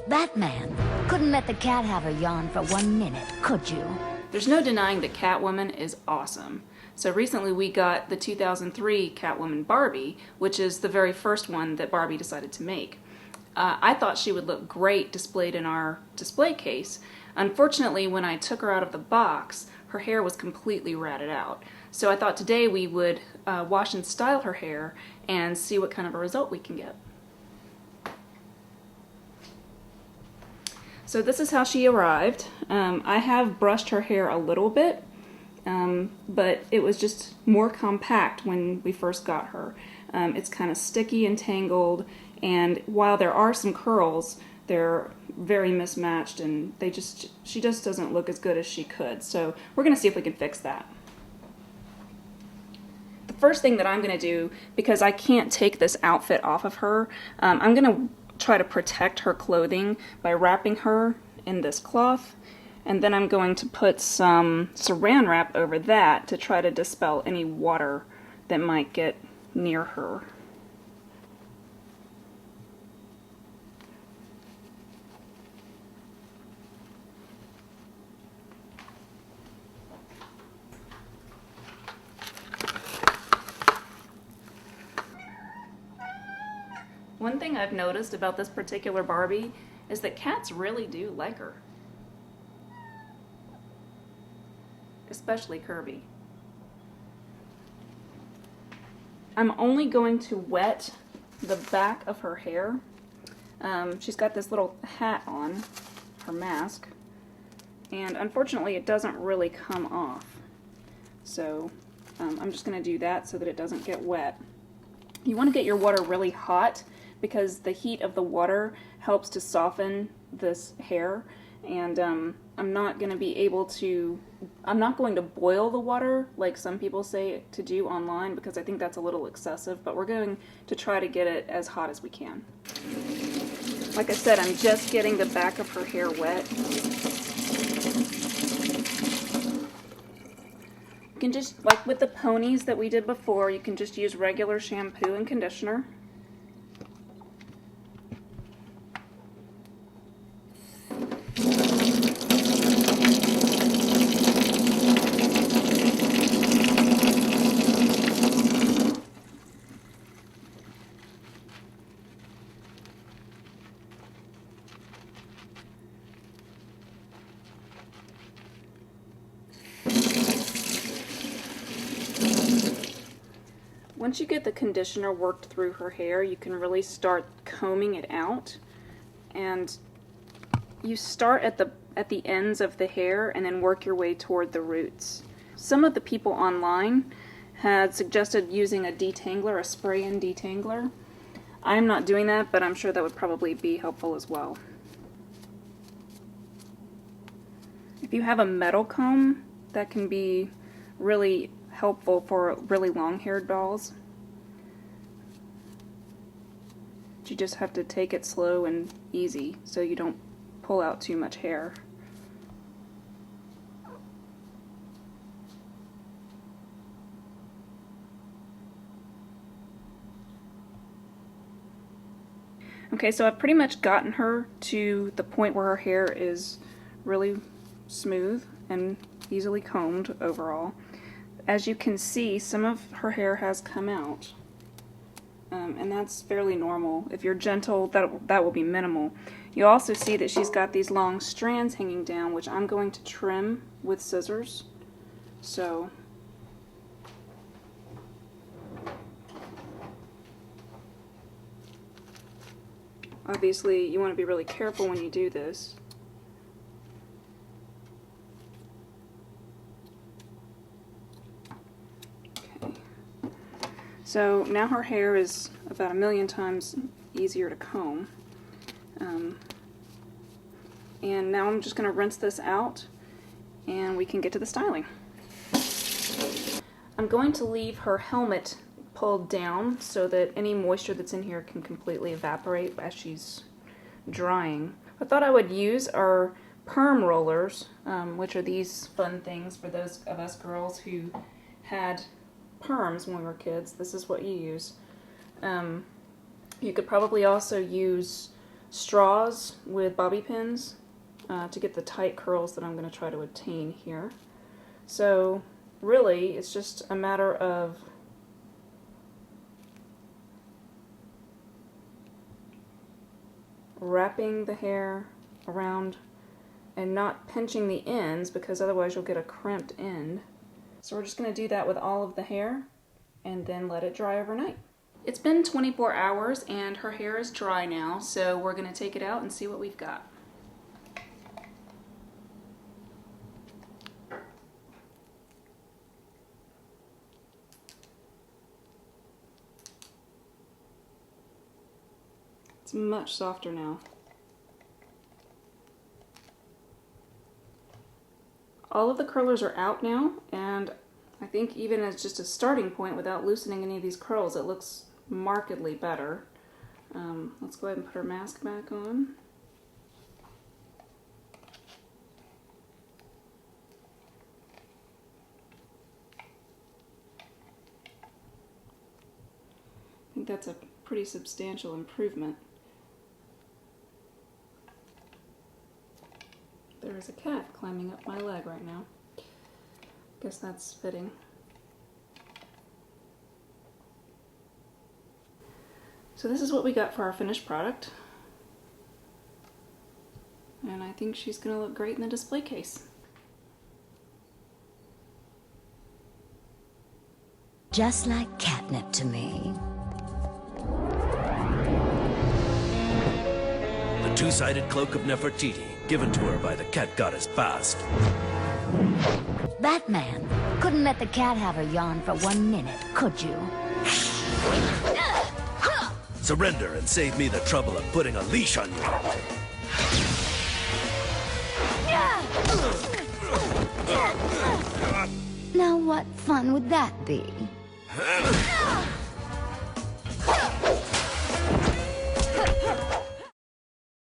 Batman, couldn't let the cat have her yarn for 1 minute, could you? There's no denying that Catwoman is awesome. So recently we got the 2003 Catwoman Barbie, which is the very first one that Barbie decided to make. I thought she would look great displayed in our display case. Unfortunately, when I took her out of the box, her hair was completely ratted out. So I thought today we would wash and style her hair and see what kind of a result we can get. So this is how she arrived. I have brushed her hair a little bit, but it was just more compact when we first got her. It's kind of sticky and tangled, and while there are some curls, they're very mismatched, and she just doesn't look as good as she could. So we're going to see if we can fix that. The first thing that I'm going to do, because I can't take this outfit off of her, I'm going to try to protect her clothing by wrapping her in this cloth, and then I'm going to put some saran wrap over that to try to dispel any water that might get near her. One thing I've noticed about this particular Barbie is that cats really do like her. Especially Kirby. I'm only going to wet the back of her hair. She's got this little hat on, her mask, and unfortunately it doesn't really come off. So I'm just going to do that so that it doesn't get wet. You want to get your water really hot because the heat of the water helps to soften this hair, and I'm not going to boil the water like some people say to do online, because I think that's a little excessive, but we're going to try to get it as hot as we can. Like I said, I'm just getting the back of her hair wet. You can just, like with the ponies that we did before, you can just use regular shampoo and conditioner. Once you get the conditioner worked through her hair, you can really start combing it out. And you start at the ends of the hair and then work your way toward the roots. Some of the people online had suggested using a detangler, a spray-in detangler. I'm not doing that, but I'm sure that would probably be helpful as well. If you have a metal comb, that can be really helpful for really long-haired dolls. You just have to take it slow and easy so you don't pull out too much hair. Okay, so I've pretty much gotten her to the point where her hair is really smooth and easily combed overall. As you can see, some of her hair has come out, and that's fairly normal. If you're gentle, that will be minimal. You also see that she's got these long strands hanging down, which I'm going to trim with scissors. So obviously you want to be really careful when you do this. So now her hair is about 1,000,000 times easier to comb. And now I'm just going to rinse this out and we can get to the styling. I'm going to leave her helmet pulled down so that any moisture that's in here can completely evaporate as she's drying. I thought I would use our perm rollers, which are these fun things for those of us girls who had perms when we were kids. This is what you use. You could probably also use straws with bobby pins to get the tight curls that I'm going to try to attain here. So really, it's just a matter of wrapping the hair around and not pinching the ends, because otherwise you'll get a crimped end. So we're just going to do that with all of the hair and then let it dry overnight. It's been 24 hours and her hair is dry now, so we're going to take it out and see what we've got. It's much softer now. All of the curlers are out now, and I think even as just a starting point, without loosening any of these curls, it looks markedly better. Let's go ahead and put our mask back on. I think that's a pretty substantial improvement. There is a cat climbing up my leg right now. Guess that's fitting. So this is what we got for our finished product. And I think she's going to look great in the display case. Just like catnip to me. The two-sided cloak of Nefertiti, given to her by the cat goddess Bast. Batman, couldn't let the cat have her yarn for 1 minute, could you? Surrender and save me the trouble of putting a leash on you. Now what fun would that be?